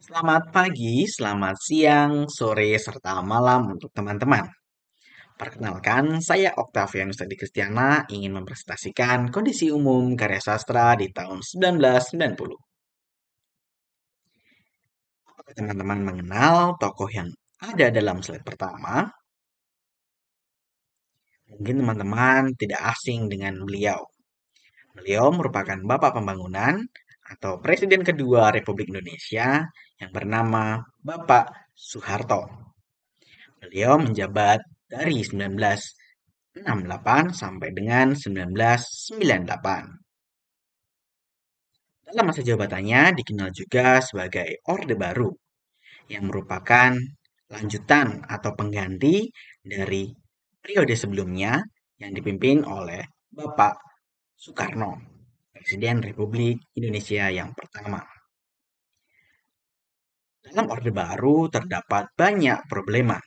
Selamat pagi, selamat siang, sore, serta malam untuk teman-teman. Perkenalkan, saya Octavianus Tadi Kristiana ingin mempresentasikan kondisi umum karya sastra di tahun 1990. Apakah teman-teman mengenal tokoh yang ada dalam slide pertama? Mungkin teman-teman tidak asing dengan beliau. Beliau merupakan Bapak Pembangunan atau Presiden kedua Republik Indonesia yang bernama Bapak Soeharto. Beliau menjabat dari 1968 sampai dengan 1998. Dalam masa jabatannya dikenal juga sebagai Orde Baru, yang merupakan lanjutan atau pengganti dari periode sebelumnya yang dipimpin oleh Bapak Soekarno, Presiden Republik Indonesia yang pertama. Dalam Orde Baru terdapat banyak problema,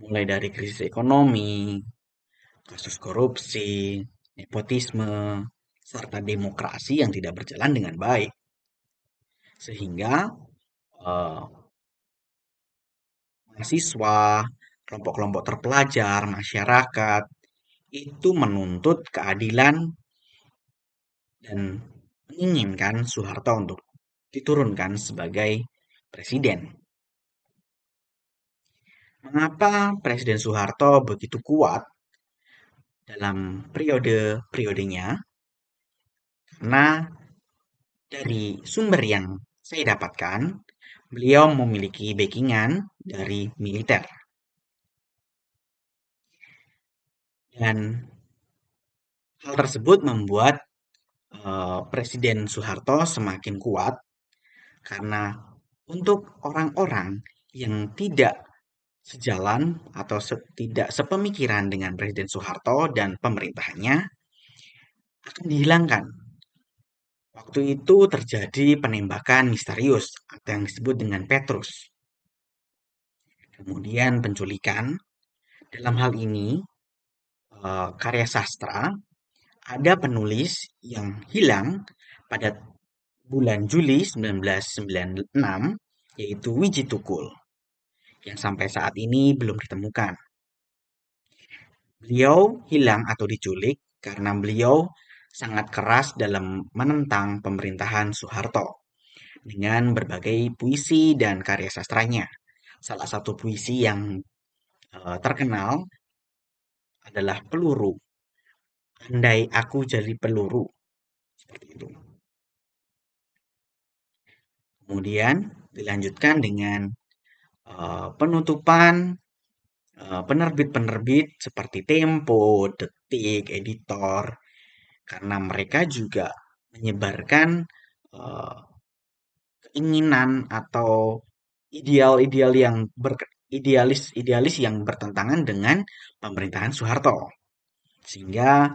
mulai dari krisis ekonomi, kasus korupsi, nepotisme, serta demokrasi yang tidak berjalan dengan baik. Sehingga eh, mahasiswa, kelompok-kelompok terpelajar, masyarakat itu menuntut keadilan dan menginginkan Soeharto untuk diturunkan sebagai presiden. Mengapa Presiden Soeharto begitu kuat dalam periode-periodenya? Karena dari sumber yang saya dapatkan, beliau memiliki backingan dari militer. Dan hal tersebut membuat Presiden Soeharto semakin kuat karena untuk orang-orang yang tidak sejalan atau tidak sepemikiran dengan Presiden Soeharto dan pemerintahannya akan dihilangkan. Waktu itu terjadi penembakan misterius atau yang disebut dengan Petrus. Kemudian penculikan. Dalam hal ini, karya sastra, ada penulis yang hilang pada bulan Juli 1996, yaitu Wiji Tukul, yang sampai saat ini belum ditemukan. Beliau hilang atau diculik karena beliau sangat keras dalam menentang pemerintahan Soeharto dengan berbagai puisi dan karya sastranya. Salah satu puisi yang terkenal adalah Peluru. Andai aku jadi peluru. Seperti itu. Kemudian dilanjutkan dengan penutupan penerbit-penerbit seperti Tempo, Detik, Editor, karena mereka juga menyebarkan eh, keinginan atau ideal-ideal yang idealis-idealis yang bertentangan dengan pemerintahan Soeharto, sehingga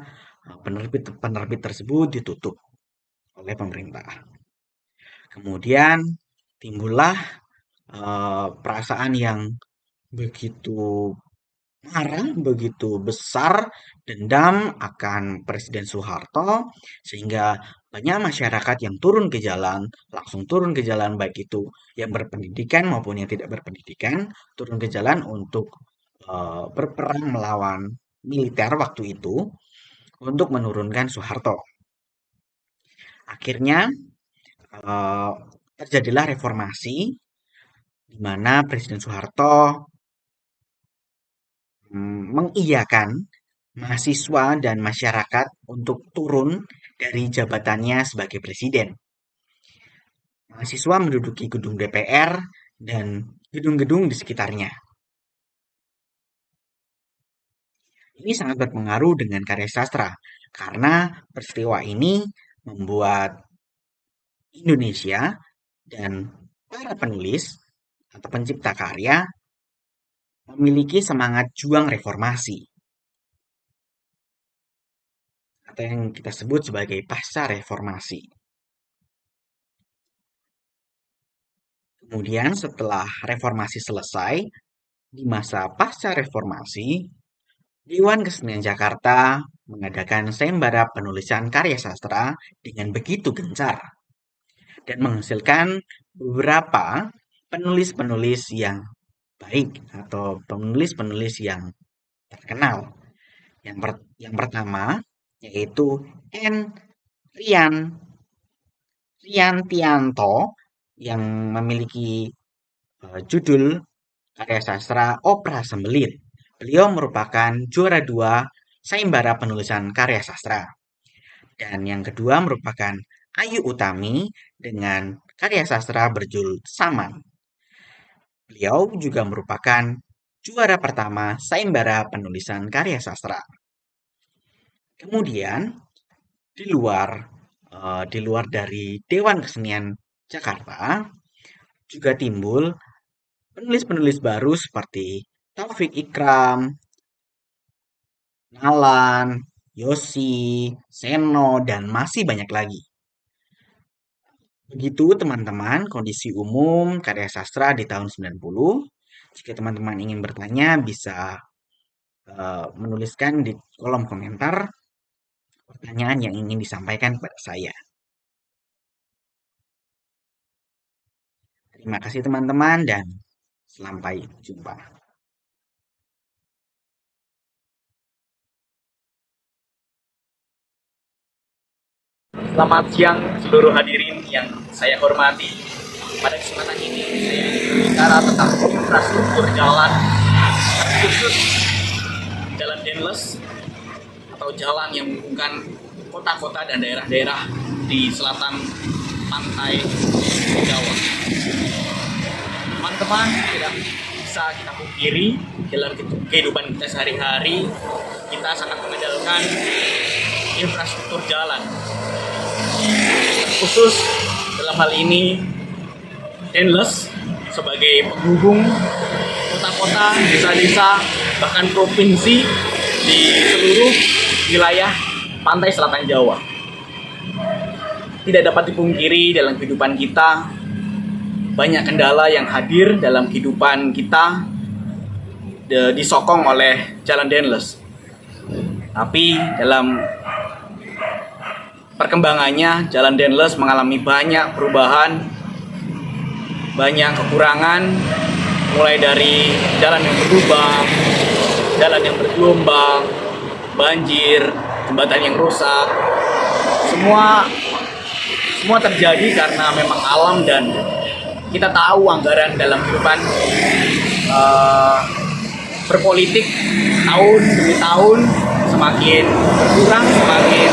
penerbit-penerbit tersebut ditutup oleh pemerintah. Kemudian timbullah perasaan yang begitu marah, begitu besar dendam akan Presiden Soeharto, sehingga banyak masyarakat yang turun ke jalan, langsung turun ke jalan, baik itu yang berpendidikan maupun yang tidak berpendidikan, turun ke jalan untuk berperang melawan militer waktu itu untuk menurunkan Soeharto. Akhirnya eh, terjadilah reformasi di mana Presiden Soeharto mengiyakan mahasiswa dan masyarakat untuk turun dari jabatannya sebagai presiden. Mahasiswa menduduki gedung DPR dan gedung-gedung di sekitarnya. Ini sangat berpengaruh dengan karya sastra, karena peristiwa ini membuat Indonesia dan para penulis atau pencipta karya memiliki semangat juang reformasi, atau yang kita sebut sebagai pasca reformasi. Kemudian setelah reformasi selesai, di masa pasca reformasi, Dewan Kesenian Jakarta mengadakan sayembara penulisan karya sastra dengan begitu gencar. dan menghasilkan beberapa penulis-penulis yang baik atau penulis-penulis yang terkenal. Yang pertama yaitu N. Riantianto yang memiliki judul karya sastra Opera Sembelit. Beliau merupakan juara 2 sayembara penulisan karya sastra. Dan yang kedua merupakan Ayu Utami dengan karya sastra berjudul Saman. Beliau juga merupakan juara pertama sayembara penulisan karya sastra. Kemudian di luar dari Dewan Kesenian Jakarta juga timbul penulis-penulis baru seperti Taufik Ikram, Nalan, Yosi, Seno, dan masih banyak lagi. Begitu teman-teman kondisi umum karya sastra di tahun 90. Jika teman-teman ingin bertanya bisa menuliskan di kolom komentar pertanyaan yang ingin disampaikan kepada saya. Terima kasih teman-teman dan sampai jumpa. Selamat siang seluruh hadirin yang saya hormati. Pada kesempatan ini saya ingin bicara tentang infrastruktur jalan, khusus jalan Denles atau jalan yang menghubungkan kota-kota dan daerah-daerah di selatan pantai Jawa. Teman-teman, tidak bisa kita pungkiri dalam kehidupan kita sehari-hari kita sangat mengandalkan infrastruktur jalan, khusus dalam hal ini Denles sebagai penghubung kota-kota, desa-desa, bahkan provinsi di seluruh wilayah pantai selatan Jawa. Tidak dapat dipungkiri dalam kehidupan kita banyak kendala yang hadir dalam kehidupan kita disokong oleh jalan Denles. Tapi dalam perkembangannya jalan Denles mengalami banyak perubahan, banyak kekurangan, mulai dari jalan yang berlubang, jalan yang bergelombang, banjir, jembatan yang rusak. Semua terjadi karena memang alam, dan kita tahu anggaran dalam kehidupan berpolitik tahun demi tahun semakin berkurang, semakin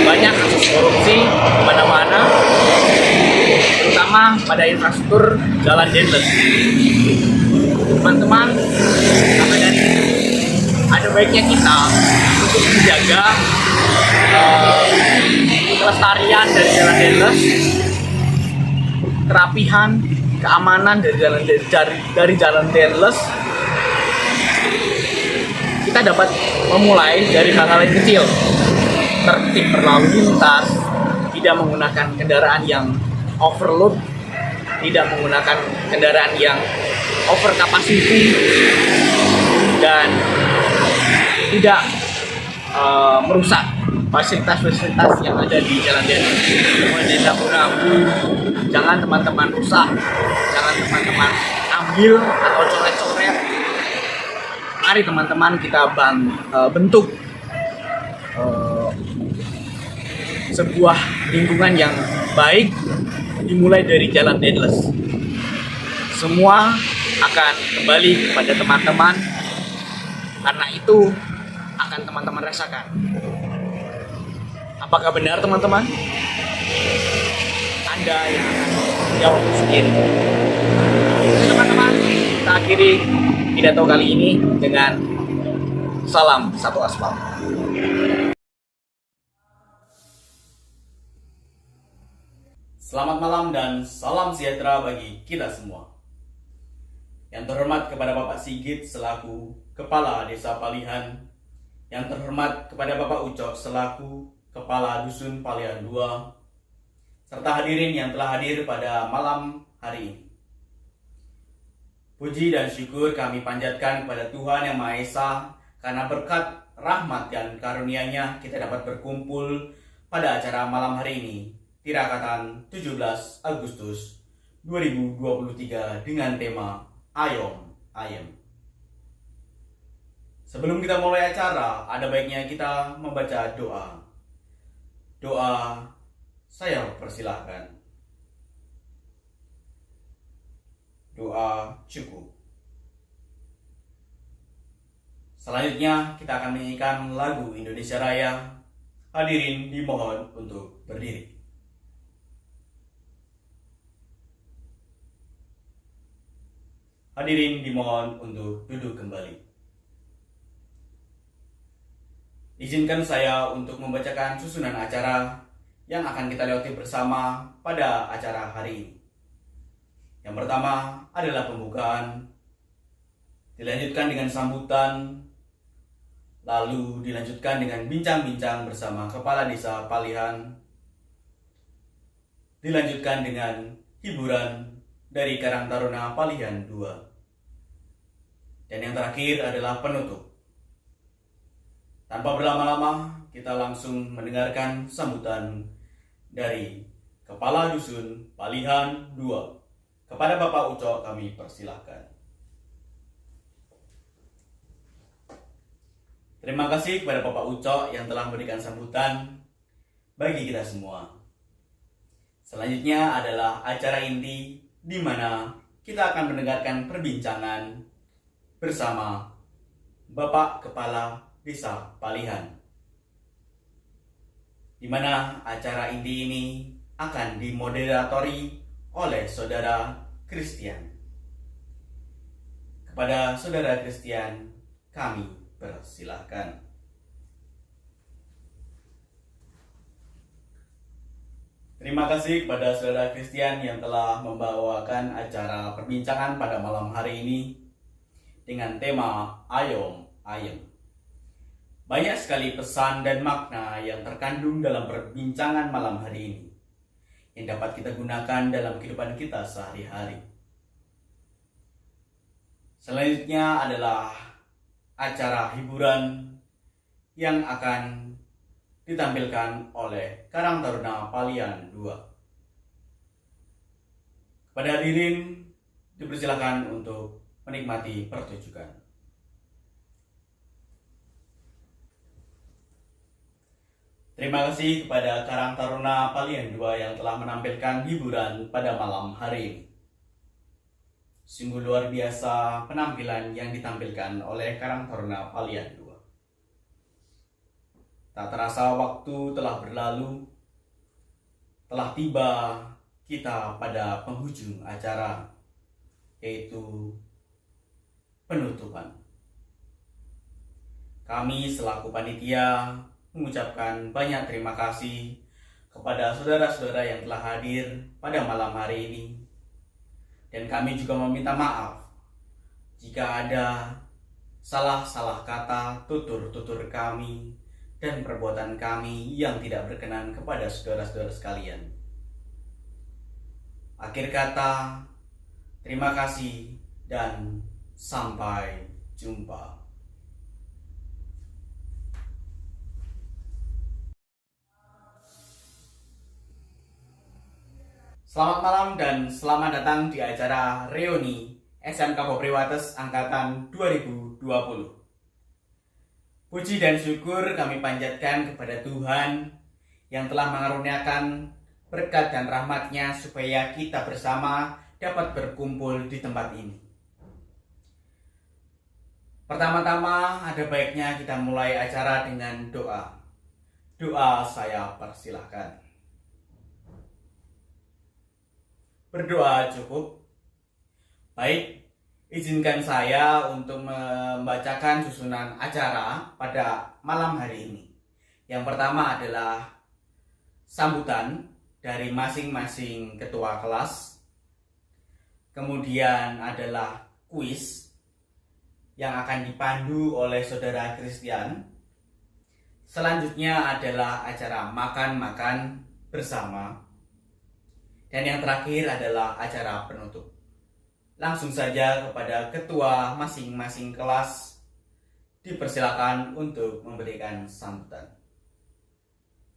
banyak kasus korupsi di mana-mana, terutama pada infrastruktur jalan Denles. Teman-teman, maka dari itu ada baiknya kita untuk menjaga kelestarian dari jalan Denles, kerapihan, keamanan dari jalan Denles. Kita dapat memulai dari hal-hal yang kecil, tertib berlalu lintas, tidak menggunakan kendaraan yang overload, tidak menggunakan kendaraan yang over capacity, dan tidak merusak fasilitas-fasilitas yang ada di jalan Denles. Mulai dari rambu-rambu, jangan teman-teman rusak, jangan teman-teman ambil atau coret-coret. Mari teman-teman kita bentuk sebuah lingkungan yang baik, dimulai dari jalan Denles. Semua akan kembali kepada teman-teman, karena itu akan teman-teman rasakan. Apakah benar teman-teman? Anda yang akan jawab sendiri. Oke teman-teman, kita akhiri pidato kali ini dengan salam satu aspal. Selamat malam dan salam sejahtera bagi kita semua. Yang terhormat kepada Bapak Sigit selaku Kepala Desa Palihan, yang terhormat kepada Bapak Ucok selaku Kepala Dusun Palihan 2, serta hadirin yang telah hadir pada malam hari ini. Puji dan syukur kami panjatkan kepada Tuhan Yang Maha Esa, karena berkat rahmat dan karunia-Nya kita dapat berkumpul pada acara malam hari ini Tirakatan 17 Agustus 2023 dengan tema Ayom Ayem. Sebelum kita mulai acara, ada baiknya kita membaca doa. Doa saya persilahkan. Doa cukup. Selanjutnya kita akan menyanyikan lagu Indonesia Raya. Hadirin dimohon untuk berdiri. Hadirin dimohon untuk duduk kembali. Izinkan saya untuk membacakan susunan acara yang akan kita lewati bersama pada acara hari ini. Yang pertama adalah pembukaan, dilanjutkan dengan sambutan, lalu dilanjutkan dengan bincang-bincang bersama Kepala Desa Palihan, dilanjutkan dengan hiburan dari Karang Taruna Palihan 2. Dan yang terakhir adalah penutup. Tanpa berlama-lama, kita langsung mendengarkan sambutan dari Kepala Dusun Palihan 2. Kepada Bapak Ucok kami persilahkan. Terima kasih kepada Bapak Ucok yang telah memberikan sambutan bagi kita semua. Selanjutnya adalah acara inti di mana kita akan mendengarkan perbincangan bersama Bapak Kepala Desa Palihan, di mana acara inti ini akan dimoderatori oleh Saudara Christian. Kepada Saudara Christian kami persilahkan. Terima kasih kepada Saudara Christian yang telah membawakan acara perbincangan pada malam hari ini dengan tema Ayom Ayem. Banyak sekali pesan dan makna yang terkandung dalam perbincangan malam hari ini yang dapat kita gunakan dalam kehidupan kita sehari-hari. Selanjutnya adalah acara hiburan yang akan ditampilkan oleh Karang Taruna Palihan 2. Kepada hadirin dipersilakan untuk menikmati pertunjukan. Terima kasih kepada Karang Taruna Palihan 2 yang telah menampilkan hiburan pada malam hari ini. Sungguh luar biasa penampilan yang ditampilkan oleh Karang Taruna Palihan 2. Tak terasa waktu telah berlalu, telah tiba kita pada penghujung acara, yaitu penutupan. Kami selaku panitia mengucapkan banyak terima kasih kepada saudara-saudara yang telah hadir pada malam hari ini. Dan kami juga meminta maaf jika ada salah-salah kata, tutur-tutur kami, dan perbuatan kami yang tidak berkenan kepada saudara-saudara sekalian. Akhir kata, terima kasih dan sampai jumpa. Selamat malam dan selamat datang di acara reuni SMK Popriwates Angkatan 2020. Puji dan syukur kami panjatkan kepada Tuhan yang telah mengaruniakan berkat dan rahmat-Nya supaya kita bersama dapat berkumpul di tempat ini. Pertama-tama ada baiknya kita mulai acara dengan doa. Doa saya persilahkan. Berdoa cukup. Baik, izinkan saya untuk membacakan susunan acara pada malam hari ini. Yang pertama adalah sambutan dari masing-masing ketua kelas. Kemudian adalah kuis yang akan dipandu oleh Saudara Christian. Selanjutnya adalah acara makan-makan bersama. Dan yang terakhir adalah acara penutup. Langsung saja kepada ketua masing-masing kelas dipersilakan untuk memberikan sambutan.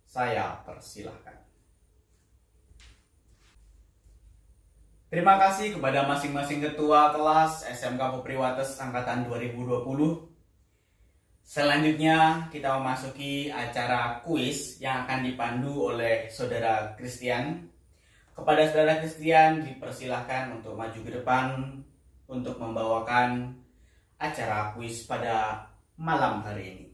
Saya persilahkan. Terima kasih kepada masing-masing ketua kelas SMK Popri Wates angkatan 2020. Selanjutnya kita memasuki acara kuis yang akan dipandu oleh Saudara Christian. Kepada Saudara Christian dipersilahkan untuk maju ke depan untuk membawakan acara kuis pada malam hari ini.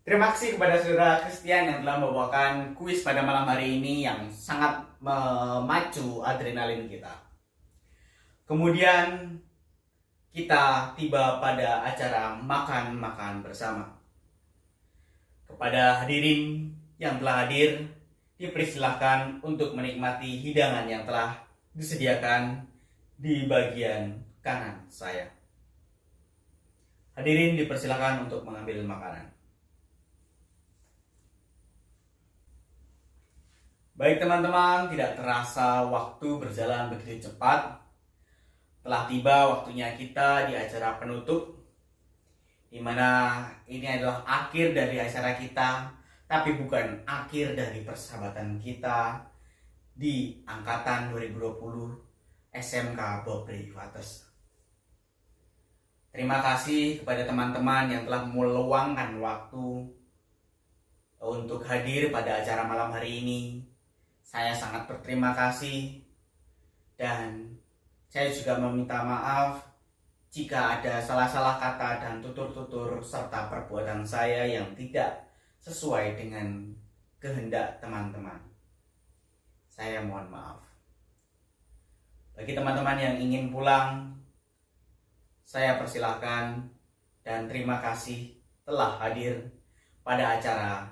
Terima kasih kepada Saudara Christian yang telah membawakan kuis pada malam hari ini yang sangat memacu adrenalin kita. Kemudian kita tiba pada acara makan-makan bersama. Kepada hadirin yang telah hadir, dipersilahkan untuk menikmati hidangan yang telah disediakan di bagian kanan saya. Hadirin dipersilahkan untuk mengambil makanan. Baik teman-teman, tidak terasa waktu berjalan begitu cepat. Telah tiba waktunya kita di acara penutup, di mana ini adalah akhir dari acara kita, tapi bukan akhir dari persahabatan kita di angkatan 2020 SMK Popri Wates. Terima kasih kepada teman-teman yang telah meluangkan waktu untuk hadir pada acara malam hari ini. Saya sangat berterima kasih dan saya juga meminta maaf jika ada salah-salah kata dan tutur-tutur serta perbuatan saya yang tidak sesuai dengan kehendak teman-teman. Saya mohon maaf. Bagi teman-teman yang ingin pulang, saya persilahkan dan terima kasih telah hadir pada acara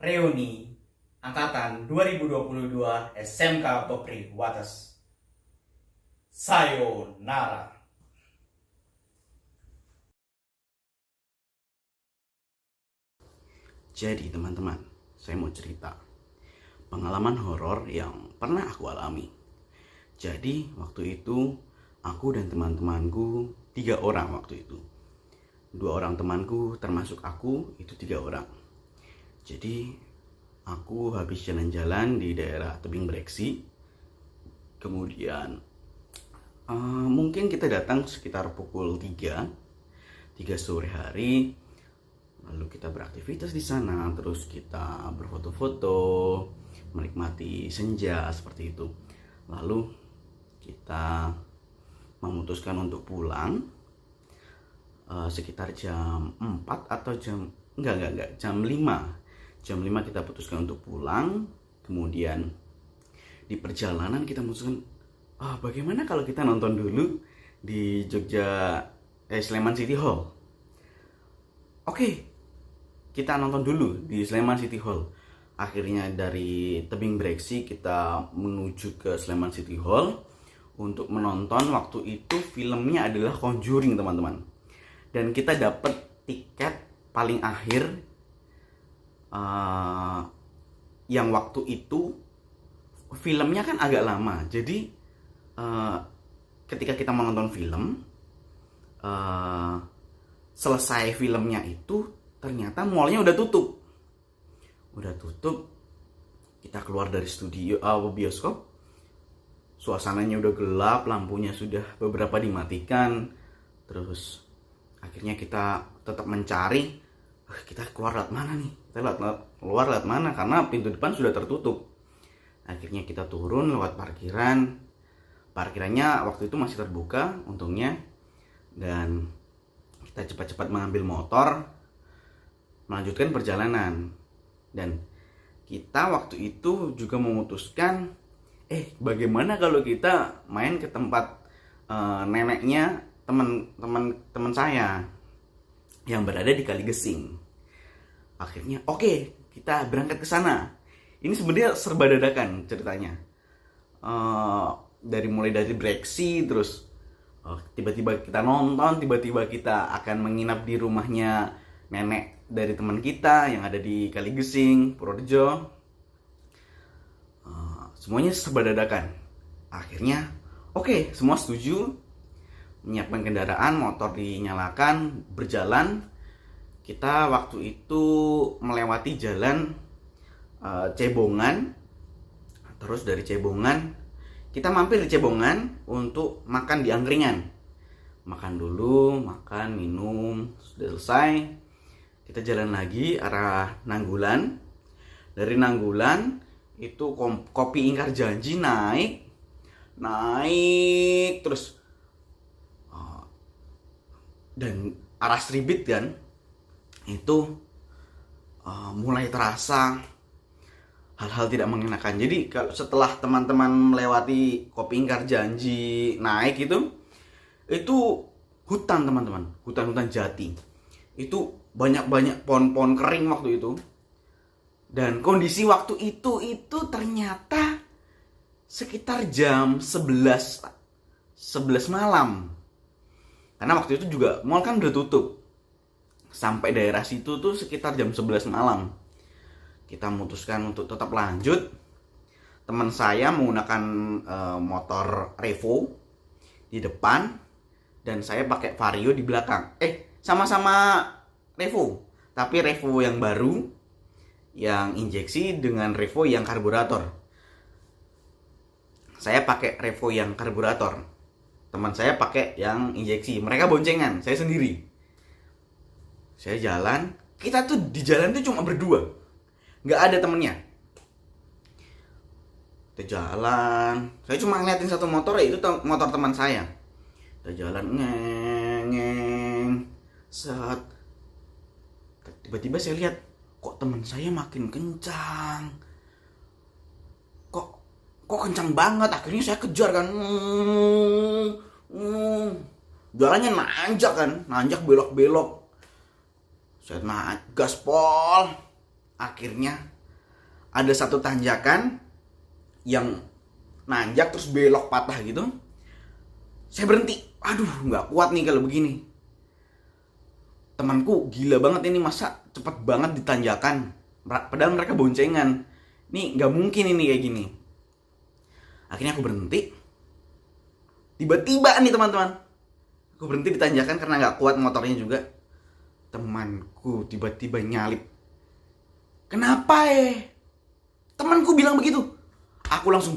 reuni angkatan 2022 SMK Popri Wates. Sayonara. Jadi teman-teman, saya mau cerita pengalaman horor yang pernah aku alami. Jadi waktu itu aku dan teman-temanku 3 orang waktu itu. 2 orang temanku termasuk aku itu 3 orang. Jadi aku habis jalan-jalan di daerah Tebing Breksi. Kemudian mungkin kita datang sekitar pukul 3 sore hari. Lalu kita beraktivitas di sana, terus kita berfoto-foto, menikmati senja seperti itu. Lalu kita memutuskan untuk pulang sekitar jam 4 atau jam 5. Jam 5 kita putuskan untuk pulang. Kemudian di perjalanan kita memutuskan, bagaimana kalau kita nonton dulu di Sleman City Hall. Oke, kita nonton dulu di Sleman City Hall. Akhirnya dari Tebing Breksi kita menuju ke Sleman City Hall untuk menonton. Waktu itu filmnya adalah Conjuring teman-teman. Dan kita dapat tiket paling akhir yang waktu itu filmnya kan agak lama. Jadi ketika kita menonton film, selesai filmnya itu ternyata mallnya udah tutup. Kita keluar dari studio bioskop, suasananya udah gelap, lampunya sudah beberapa dimatikan. Terus akhirnya kita tetap mencari, kita keluar lewat mana nih? Kita keluar lewat mana? Karena pintu depan sudah tertutup. Akhirnya kita turun lewat parkiran. Parkirannya waktu itu masih terbuka untungnya. Dan kita cepat-cepat mengambil motor, melanjutkan perjalanan. Dan kita waktu itu juga memutuskan, bagaimana kalau kita main ke tempat neneknya teman saya yang berada di Kaligesing. Akhirnya kita berangkat ke sana. Ini sebenarnya serba dadakan ceritanya. Mulai dari Breksi, terus tiba-tiba kita nonton, tiba-tiba kita akan menginap di rumahnya nenek dari teman kita yang ada di Kaligesing, Purworejo. Semuanya serba dadakan. Akhirnya semua setuju, menyiapkan kendaraan, motor dinyalakan, berjalan. Kita waktu itu melewati jalan Cebongan Terus dari Cebongan kita mampir di Cebongan untuk makan di angkringan. Makan dulu, makan, minum, sudah selesai. Kita jalan lagi arah Nanggulan. Dari Nanggulan itu kopi Ingkar Janji naik terus dan arah Sribit kan itu mulai terasa hal-hal tidak mengenakan. Jadi kalau setelah teman-teman melewati kopi Ingkar Janji naik itu hutan teman-teman, hutan-hutan jati. Itu banyak-banyak pohon-pohon kering waktu itu. Dan kondisi waktu itu ternyata sekitar jam 11 malam. Karena waktu itu juga mall kan udah tutup. Sampai daerah situ tuh sekitar jam 11 malam. Kita memutuskan untuk tetap lanjut. Teman saya menggunakan motor Revo di depan dan saya pakai Vario di belakang. Sama-sama Revo, tapi Revo yang baru, yang injeksi dengan Revo yang karburator. Saya pakai Revo yang karburator. Teman saya pakai yang injeksi. Mereka boncengan, saya sendiri. Saya jalan, kita tuh di jalan tuh cuma berdua. Nggak ada temennya. Kita jalan, saya cuma ngeliatin satu motor, itu motor teman saya. Kita jalan ngeng set. Tiba-tiba saya lihat, kok teman saya makin kencang. Kok kencang banget. Akhirnya saya kejar kan. Jalannya nanjak belok-belok. Saya naik gaspol. Akhirnya ada satu tanjakan yang nanjak terus belok patah gitu. Saya berhenti. Aduh, nggak kuat nih kalau begini. Temanku gila banget ini, masa cepet banget di tanjakan. Padahal mereka boncengan. Nih nggak mungkin ini kayak gini. Akhirnya aku berhenti. Tiba-tiba nih teman-teman, aku berhenti di tanjakan karena nggak kuat motornya juga. Temanku tiba-tiba nyalip. Kenapa Temanku bilang begitu. Aku langsung,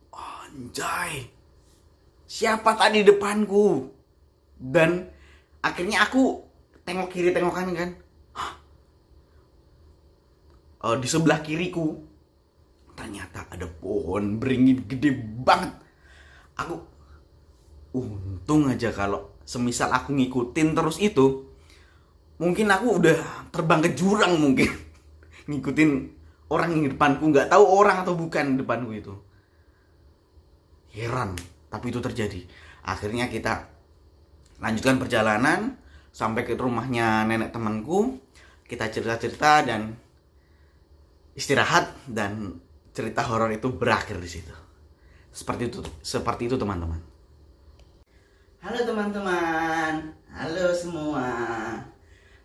anjay, siapa tadi depanku? Dan akhirnya aku tengok kiri tengok kanan kan. Di sebelah kiriku ternyata ada pohon beringin gede banget. Aku untung aja kalau semisal aku ngikutin terus itu, mungkin aku udah terbang ke jurang mungkin. Ngikutin orang yang di depanku, nggak tahu orang atau bukan depanku itu. Heran, tapi itu terjadi. Akhirnya kita lanjutkan perjalanan sampai ke rumahnya nenek temanku. Kita cerita-cerita dan istirahat, dan cerita horor itu berakhir di situ. Seperti itu teman-teman. Halo teman-teman, halo semua.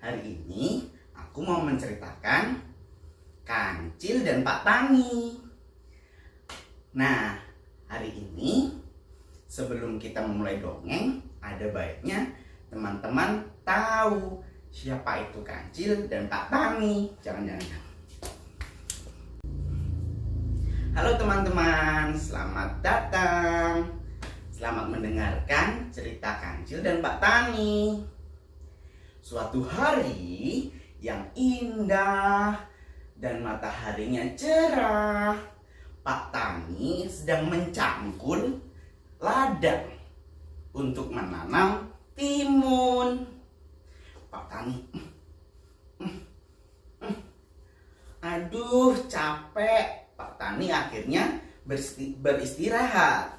Hari ini aku mau menceritakan Kancil dan Pak Tani. Nah, hari ini sebelum kita memulai dongeng, ada baiknya teman-teman tahu siapa itu Kancil dan Pak Tani. Jangan-jangan. Halo teman-teman, selamat datang. Selamat mendengarkan cerita Kancil dan Pak Tani. Suatu hari yang indah dan mataharinya cerah, Pak Tani sedang mencangkul ladang untuk menanam timun. Pak Tani, aduh capek. Pak Tani akhirnya beristirahat.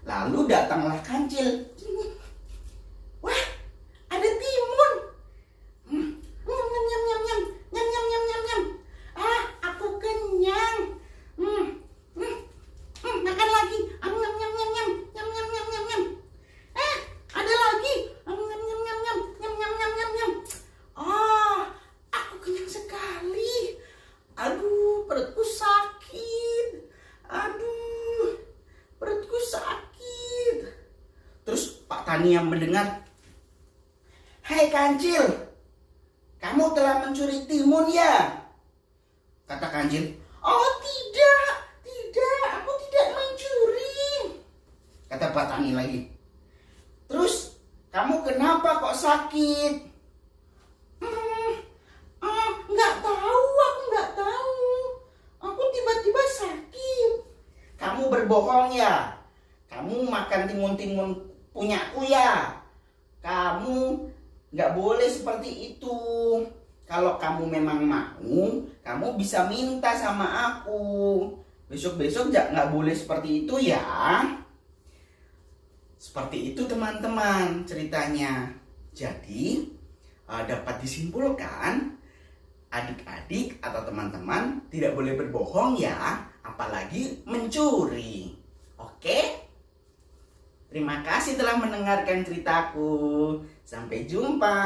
Lalu datanglah Kancil. Wah, ada timun. Nyam nyam nyam nyam nyam nyam nyam nyam nyam nyam. Aku kenyang. Makan lagi. Nyam nyam nyam nyam nyam nyam nyam nyam nyam nyam. Ada lagi. Nyam nyam nyam nyam nyam nyam nyam nyam nyam nyam. Aku kenyang sekali. Aduh, perutku sakit. Terus Pak Tani yang mendengar, "Hei Kancil, kamu telah mencuri timun ya?" Kata Kancil, Oh tidak, aku tidak mencuri, kata Pak Tani lagi. Terus kamu kenapa kok sakit? Nggak tahu, aku nggak tahu. Aku tiba-tiba sakit. Kamu berbohong ya? Kamu makan timun-timun punyaku ya? Kamu nggak boleh seperti itu. Kalau kamu memang mau, kamu bisa minta sama aku. Besok-besok nggak boleh seperti itu ya. Seperti itu teman-teman ceritanya. Jadi dapat disimpulkan adik-adik atau teman-teman tidak boleh berbohong ya, apalagi mencuri. Oke? Terima kasih telah mendengarkan ceritaku. Sampai jumpa.